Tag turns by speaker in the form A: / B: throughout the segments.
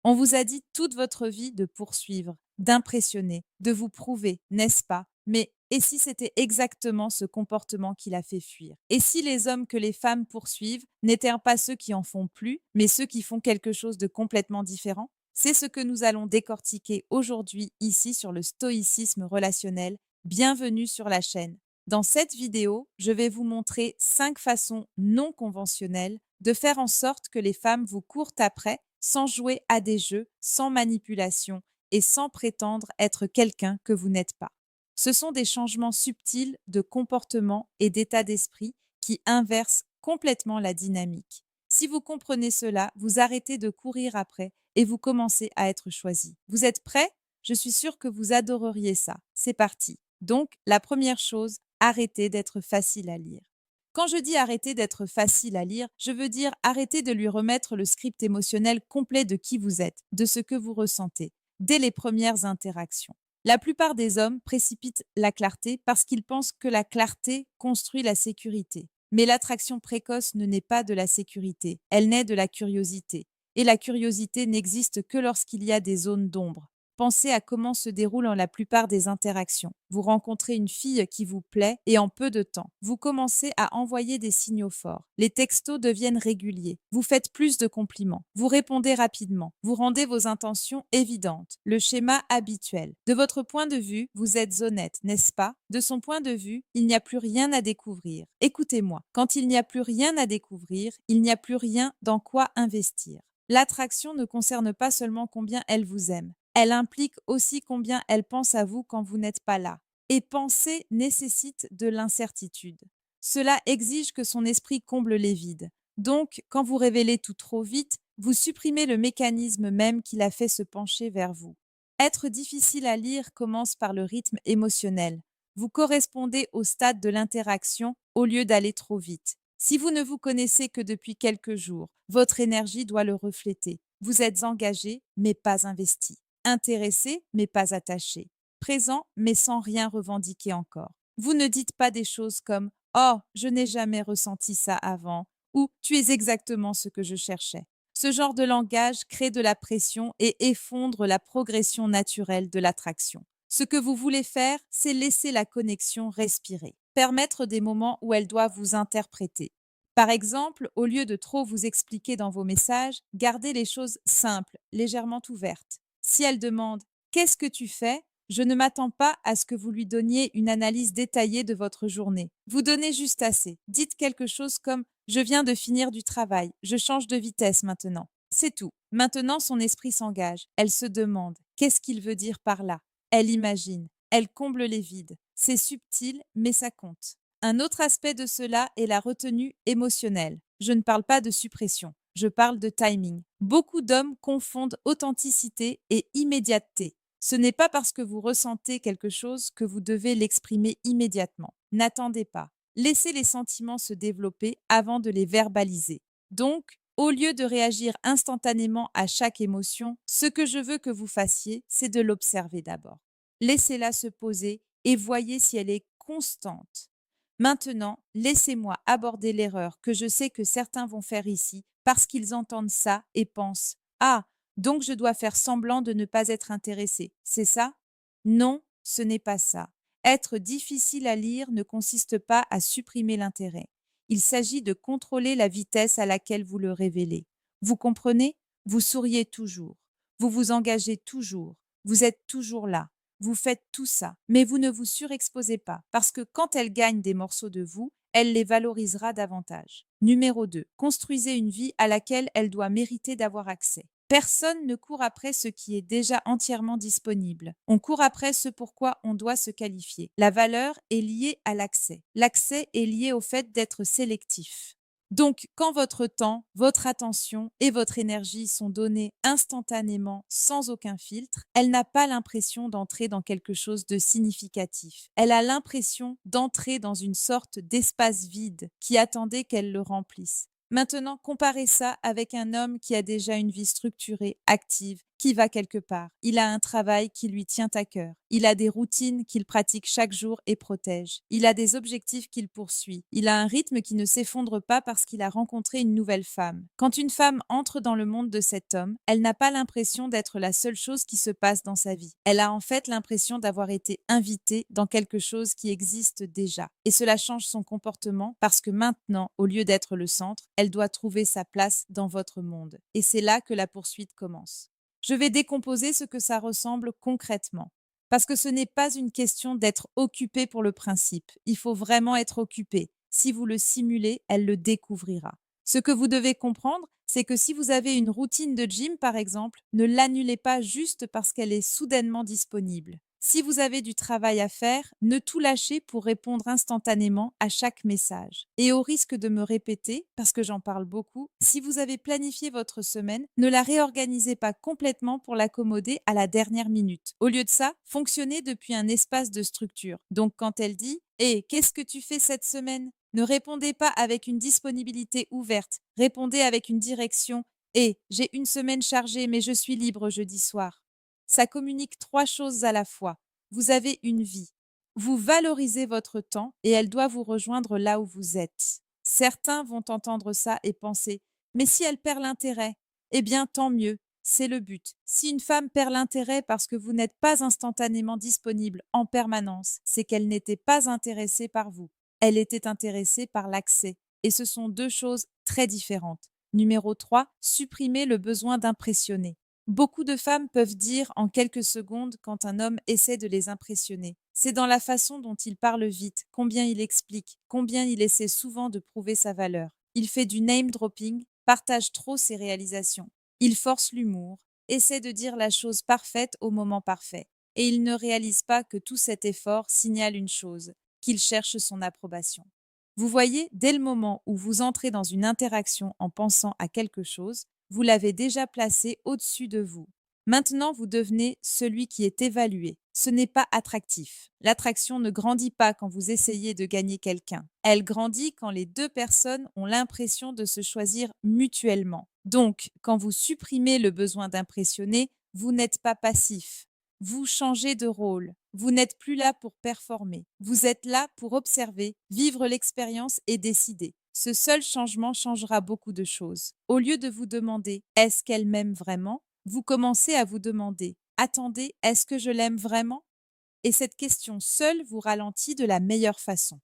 A: On vous a dit toute votre vie de poursuivre, d'impressionner, de vous prouver, n'est-ce pas? Mais et si c'était exactement ce comportement qui l'a fait fuir? Et si les hommes que les femmes poursuivent n'étaient pas ceux qui en font plus, mais ceux qui font quelque chose de complètement différent? C'est ce que nous allons décortiquer aujourd'hui ici sur le stoïcisme relationnel. Bienvenue sur la chaîne. Dans cette vidéo, je vais vous montrer 5 façons non conventionnelles de faire en sorte que les femmes vous courent après sans jouer à des jeux, sans manipulation et sans prétendre être quelqu'un que vous n'êtes pas. Ce sont des changements subtils de comportement et d'état d'esprit qui inversent complètement la dynamique. Si vous comprenez cela, vous arrêtez de courir après et vous commencez à être choisi. Vous êtes prêts? Je suis sûre que vous adoreriez ça. C'est parti. Donc, la première chose, arrêtez d'être facile à lire. Quand je dis arrêter d'être facile à lire, je veux dire arrêter de lui remettre le script émotionnel complet de qui vous êtes, de ce que vous ressentez, dès les premières interactions. La plupart des hommes précipitent la clarté parce qu'ils pensent que la clarté construit la sécurité. Mais l'attraction précoce ne naît pas de la sécurité, elle naît de la curiosité. Et la curiosité n'existe que lorsqu'il y a des zones d'ombre. Pensez à comment se déroulent la plupart des interactions. Vous rencontrez une fille qui vous plaît et en peu de temps, vous commencez à envoyer des signaux forts. Les textos deviennent réguliers. Vous faites plus de compliments. Vous répondez rapidement. Vous rendez vos intentions évidentes. Le schéma habituel. De votre point de vue, vous êtes honnête, n'est-ce pas? De son point de vue, il n'y a plus rien à découvrir. Écoutez-moi. Quand il n'y a plus rien à découvrir, il n'y a plus rien dans quoi investir. L'attraction ne concerne pas seulement combien elle vous aime. Elle implique aussi combien elle pense à vous quand vous n'êtes pas là. Et penser nécessite de l'incertitude. Cela exige que son esprit comble les vides. Donc, quand vous révélez tout trop vite, vous supprimez le mécanisme même qui l'a fait se pencher vers vous. Être difficile à lire commence par le rythme émotionnel. Vous correspondez au stade de l'interaction au lieu d'aller trop vite. Si vous ne vous connaissez que depuis quelques jours, votre énergie doit le refléter. Vous êtes engagé, mais pas investi. Intéressé, mais pas attaché. Présent, mais sans rien revendiquer encore. Vous ne dites pas des choses comme «Oh, je n'ai jamais ressenti ça avant» ou «Tu es exactement ce que je cherchais». Ce genre de langage crée de la pression et effondre la progression naturelle de l'attraction. Ce que vous voulez faire, c'est laisser la connexion respirer, permettre des moments où elle doit vous interpréter. Par exemple, au lieu de trop vous expliquer dans vos messages, gardez les choses simples, légèrement ouvertes. Si elle demande «Qu'est-ce que tu fais?» je ne m'attends pas à ce que vous lui donniez une analyse détaillée de votre journée. Vous donnez juste assez. Dites quelque chose comme «Je viens de finir du travail, je change de vitesse maintenant». C'est tout. Maintenant, son esprit s'engage. Elle se demande «Qu'est-ce qu'il veut dire par là?» Elle imagine. Elle comble les vides. C'est subtil, mais ça compte. Un autre aspect de cela est la retenue émotionnelle. Je ne parle pas de suppression, je parle de timing. Beaucoup d'hommes confondent authenticité et immédiateté. Ce n'est pas parce que vous ressentez quelque chose que vous devez l'exprimer immédiatement. N'attendez pas. Laissez les sentiments se développer avant de les verbaliser. Donc, au lieu de réagir instantanément à chaque émotion, ce que je veux que vous fassiez, c'est de l'observer d'abord. Laissez-la se poser et voyez si elle est constante. Maintenant, laissez-moi aborder l'erreur que je sais que certains vont faire ici parce qu'ils entendent ça et pensent «Ah, donc je dois faire semblant de ne pas être intéressé, c'est ça?» Non, ce n'est pas ça. Être difficile à lire ne consiste pas à supprimer l'intérêt. Il s'agit de contrôler la vitesse à laquelle vous le révélez. Vous comprenez? Vous souriez toujours. Vous vous engagez toujours. Vous êtes toujours là. Vous faites tout ça, mais vous ne vous surexposez pas, parce que quand elle gagne des morceaux de vous, elle les valorisera davantage. Numéro 2. Construisez une vie à laquelle elle doit mériter d'avoir accès. Personne ne court après ce qui est déjà entièrement disponible. On court après ce pourquoi on doit se qualifier. La valeur est liée à l'accès. L'accès est lié au fait d'être sélectif. Donc, quand votre temps, votre attention et votre énergie sont donnés instantanément, sans aucun filtre, elle n'a pas l'impression d'entrer dans quelque chose de significatif. Elle a l'impression d'entrer dans une sorte d'espace vide qui attendait qu'elle le remplisse. Maintenant, comparez ça avec un homme qui a déjà une vie structurée, active, qui va quelque part. Il a un travail qui lui tient à cœur. Il a des routines qu'il pratique chaque jour et protège. Il a des objectifs qu'il poursuit. Il a un rythme qui ne s'effondre pas parce qu'il a rencontré une nouvelle femme. Quand une femme entre dans le monde de cet homme, elle n'a pas l'impression d'être la seule chose qui se passe dans sa vie. Elle a en fait l'impression d'avoir été invitée dans quelque chose qui existe déjà. Et cela change son comportement parce que maintenant, au lieu d'être le centre, elle doit trouver sa place dans votre monde. Et c'est là que la poursuite commence. Je vais décomposer ce que ça ressemble concrètement. Parce que ce n'est pas une question d'être occupé pour le principe. Il faut vraiment être occupé. Si vous le simulez, elle le découvrira. Ce que vous devez comprendre, c'est que si vous avez une routine de gym, par exemple, ne l'annulez pas juste parce qu'elle est soudainement disponible. Si vous avez du travail à faire, ne tout lâchez pour répondre instantanément à chaque message. Et au risque de me répéter, parce que j'en parle beaucoup, si vous avez planifié votre semaine, ne la réorganisez pas complètement pour l'accommoder à la dernière minute. Au lieu de ça, fonctionnez depuis un espace de structure. Donc quand elle dit « qu'est-ce que tu fais cette semaine ?» Ne répondez pas avec une disponibilité ouverte. Répondez avec une direction « j'ai une semaine chargée mais je suis libre jeudi soir ». Ça communique 3 choses à la fois. Vous avez une vie. Vous valorisez votre temps et elle doit vous rejoindre là où vous êtes. Certains vont entendre ça et penser mais si elle perd l'intérêt, eh bien tant mieux, c'est le but. Si une femme perd l'intérêt parce que vous n'êtes pas instantanément disponible en permanence, c'est qu'elle n'était pas intéressée par vous. Elle était intéressée par l'accès. Et ce sont 2 choses très différentes. Numéro 3, supprimer le besoin d'impressionner. Beaucoup de femmes peuvent dire en quelques secondes quand un homme essaie de les impressionner. C'est dans la façon dont il parle vite, combien il explique, combien il essaie souvent de prouver sa valeur. Il fait du name dropping, partage trop ses réalisations. Il force l'humour, essaie de dire la chose parfaite au moment parfait. Et il ne réalise pas que tout cet effort signale une chose, qu'il cherche son approbation. Vous voyez, dès le moment où vous entrez dans une interaction en pensant à quelque chose, vous l'avez déjà placé au-dessus de vous. Maintenant, vous devenez celui qui est évalué. Ce n'est pas attractif. L'attraction ne grandit pas quand vous essayez de gagner quelqu'un. Elle grandit quand les 2 personnes ont l'impression de se choisir mutuellement. Donc, quand vous supprimez le besoin d'impressionner, vous n'êtes pas passif. Vous changez de rôle. Vous n'êtes plus là pour performer. Vous êtes là pour observer, vivre l'expérience et décider. Ce seul changement changera beaucoup de choses. Au lieu de vous demander « est-ce qu'elle m'aime vraiment ?», vous commencez à vous demander « attendez, est-ce que je l'aime vraiment ?» Et cette question seule vous ralentit de la meilleure façon.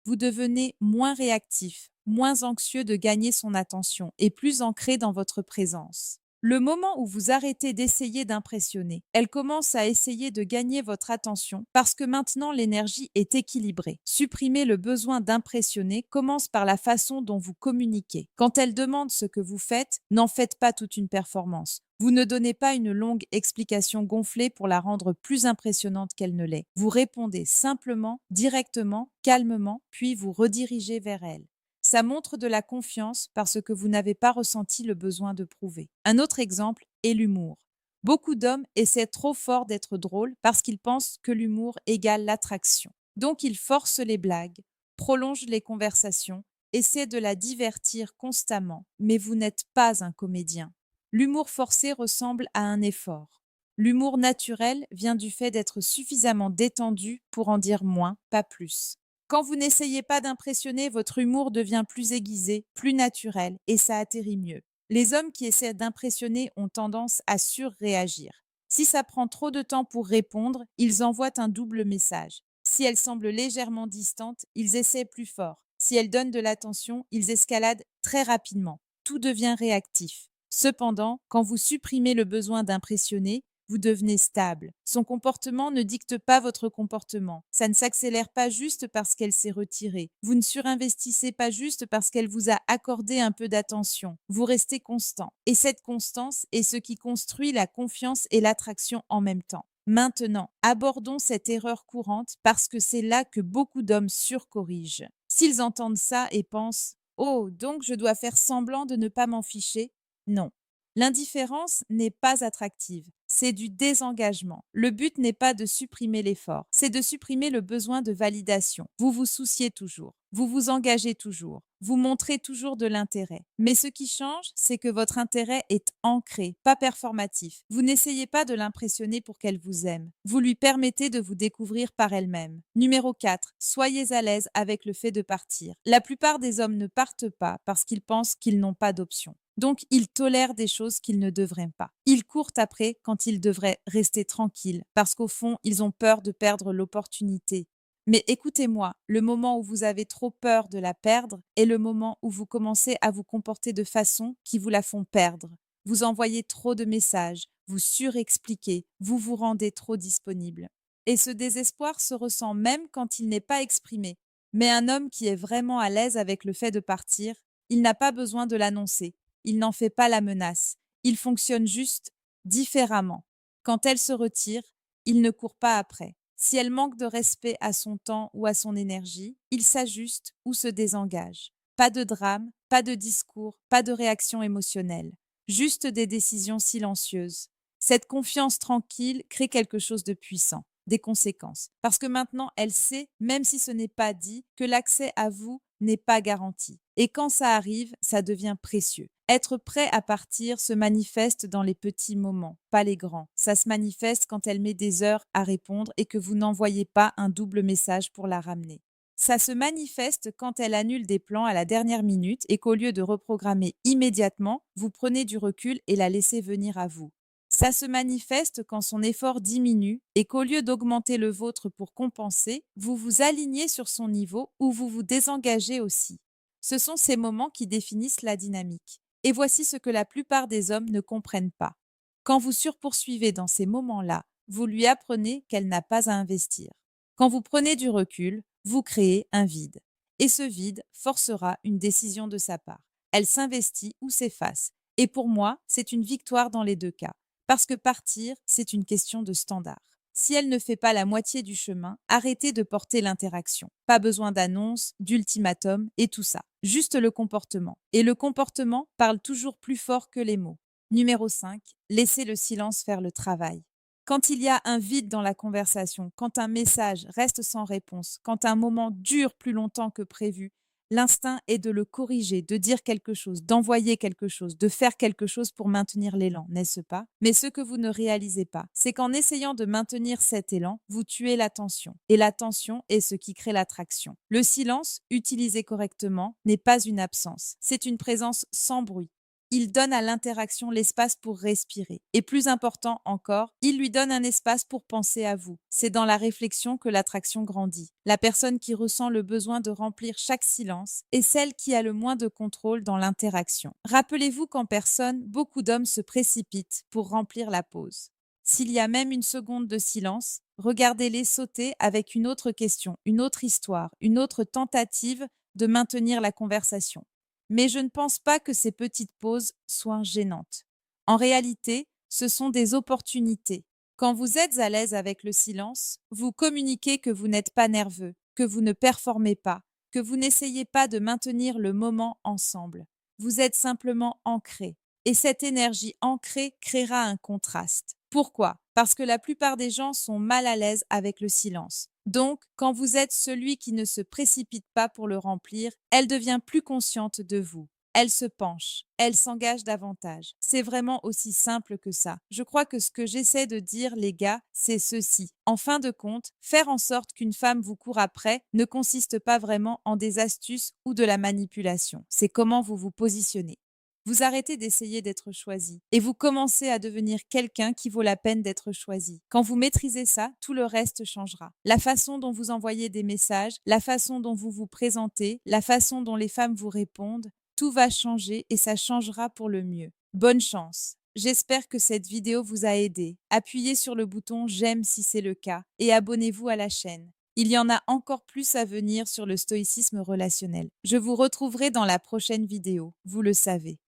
A: Vous devenez moins réactif, moins anxieux de gagner son attention et plus ancré dans votre présence. Le moment où vous arrêtez d'essayer d'impressionner, elle commence à essayer de gagner votre attention parce que maintenant l'énergie est équilibrée. Supprimer le besoin d'impressionner commence par la façon dont vous communiquez. Quand elle demande ce que vous faites, n'en faites pas toute une performance. Vous ne donnez pas une longue explication gonflée pour la rendre plus impressionnante qu'elle ne l'est. Vous répondez simplement, directement, calmement, puis vous redirigez vers elle. Ça montre de la confiance parce que vous n'avez pas ressenti le besoin de prouver. Un autre exemple est l'humour. Beaucoup d'hommes essaient trop fort d'être drôles parce qu'ils pensent que l'humour égale l'attraction. Donc ils forcent les blagues, prolongent les conversations, essaient de la divertir constamment, mais vous n'êtes pas un comédien. L'humour forcé ressemble à un effort. L'humour naturel vient du fait d'être suffisamment détendu pour en dire moins, pas plus. Quand vous n'essayez pas d'impressionner, votre humour devient plus aiguisé, plus naturel, et ça atterrit mieux. Les hommes qui essaient d'impressionner ont tendance à surréagir. Si ça prend trop de temps pour répondre, ils envoient un double message. Si elle semble légèrement distante, ils essaient plus fort. Si elle donne de l'attention, ils escaladent très rapidement. Tout devient réactif. Cependant, quand vous supprimez le besoin d'impressionner, vous devenez stable. Son comportement ne dicte pas votre comportement. Ça ne s'accélère pas juste parce qu'elle s'est retirée. Vous ne surinvestissez pas juste parce qu'elle vous a accordé un peu d'attention. Vous restez constant. Et cette constance est ce qui construit la confiance et l'attraction en même temps. Maintenant, abordons cette erreur courante parce que c'est là que beaucoup d'hommes surcorrigent. S'ils entendent ça et pensent « Oh, donc je dois faire semblant de ne pas m'en ficher ?» Non. L'indifférence n'est pas attractive, c'est du désengagement. Le but n'est pas de supprimer l'effort, c'est de supprimer le besoin de validation. Vous vous souciez toujours. Vous vous engagez toujours, vous montrez toujours de l'intérêt. Mais ce qui change, c'est que votre intérêt est ancré, pas performatif. Vous n'essayez pas de l'impressionner pour qu'elle vous aime. Vous lui permettez de vous découvrir par elle-même. Numéro 4. Soyez à l'aise avec le fait de partir. La plupart des hommes ne partent pas parce qu'ils pensent qu'ils n'ont pas d'option. Donc, ils tolèrent des choses qu'ils ne devraient pas. Ils courent après quand ils devraient rester tranquilles, parce qu'au fond, ils ont peur de perdre l'opportunité. Mais écoutez-moi, le moment où vous avez trop peur de la perdre est le moment où vous commencez à vous comporter de façon qui vous la font perdre. Vous envoyez trop de messages, vous surexpliquez, vous vous rendez trop disponible. Et ce désespoir se ressent même quand il n'est pas exprimé. Mais un homme qui est vraiment à l'aise avec le fait de partir, il n'a pas besoin de l'annoncer. Il n'en fait pas la menace. Il fonctionne juste différemment. Quand elle se retire, il ne court pas après. Si elle manque de respect à son temps ou à son énergie, il s'ajuste ou se désengage. Pas de drame, pas de discours, pas de réaction émotionnelle. Juste des décisions silencieuses. Cette confiance tranquille crée quelque chose de puissant, des conséquences. Parce que maintenant, elle sait, même si ce n'est pas dit, que l'accès à vous n'est pas garanti. Et quand ça arrive, ça devient précieux. Être prêt à partir se manifeste dans les petits moments, pas les grands. Ça se manifeste quand elle met des heures à répondre et que vous n'envoyez pas un double message pour la ramener. Ça se manifeste quand elle annule des plans à la dernière minute et qu'au lieu de reprogrammer immédiatement, vous prenez du recul et la laissez venir à vous. Ça se manifeste quand son effort diminue et qu'au lieu d'augmenter le vôtre pour compenser, vous vous alignez sur son niveau ou vous vous désengagez aussi. Ce sont ces moments qui définissent la dynamique. Et voici ce que la plupart des hommes ne comprennent pas. Quand vous surpoursuivez dans ces moments-là, vous lui apprenez qu'elle n'a pas à investir. Quand vous prenez du recul, vous créez un vide. Et ce vide forcera une décision de sa part. Elle s'investit ou s'efface. Et pour moi, c'est une victoire dans les deux cas. Parce que partir, c'est une question de standard. Si elle ne fait pas la moitié du chemin, arrêtez de porter l'interaction. Pas besoin d'annonce, d'ultimatum et tout ça. Juste le comportement. Et le comportement parle toujours plus fort que les mots. Numéro 5. Laissez le silence faire le travail. Quand il y a un vide dans la conversation, quand un message reste sans réponse, quand un moment dure plus longtemps que prévu, l'instinct est de le corriger, de dire quelque chose, d'envoyer quelque chose, de faire quelque chose pour maintenir l'élan, n'est-ce pas? Mais ce que vous ne réalisez pas, c'est qu'en essayant de maintenir cet élan, vous tuez l'attention. Et l'attention est ce qui crée l'attraction. Le silence, utilisé correctement, n'est pas une absence, c'est une présence sans bruit. Il donne à l'interaction l'espace pour respirer. Et plus important encore, il lui donne un espace pour penser à vous. C'est dans la réflexion que l'attraction grandit. La personne qui ressent le besoin de remplir chaque silence est celle qui a le moins de contrôle dans l'interaction. Rappelez-vous qu'en personne, beaucoup d'hommes se précipitent pour remplir la pause. S'il y a même une seconde de silence, regardez-les sauter avec une autre question, une autre histoire, une autre tentative de maintenir la conversation. Mais je ne pense pas que ces petites pauses soient gênantes. En réalité, ce sont des opportunités. Quand vous êtes à l'aise avec le silence, vous communiquez que vous n'êtes pas nerveux, que vous ne performez pas, que vous n'essayez pas de maintenir le moment ensemble. Vous êtes simplement ancré. Et cette énergie ancrée créera un contraste. Pourquoi? Parce que la plupart des gens sont mal à l'aise avec le silence. Donc, quand vous êtes celui qui ne se précipite pas pour le remplir, elle devient plus consciente de vous. Elle se penche, elle s'engage davantage. C'est vraiment aussi simple que ça. Je crois que ce que j'essaie de dire, les gars, c'est ceci. En fin de compte, faire en sorte qu'une femme vous court après ne consiste pas vraiment en des astuces ou de la manipulation. C'est comment vous vous positionnez. Vous arrêtez d'essayer d'être choisi et vous commencez à devenir quelqu'un qui vaut la peine d'être choisi. Quand vous maîtrisez ça, tout le reste changera. La façon dont vous envoyez des messages, la façon dont vous vous présentez, la façon dont les femmes vous répondent, tout va changer et ça changera pour le mieux. Bonne chance. J'espère que cette vidéo vous a aidé. Appuyez sur le bouton j'aime si c'est le cas et abonnez-vous à la chaîne. Il y en a encore plus à venir sur le stoïcisme relationnel. Je vous retrouverai dans la prochaine vidéo, vous le savez.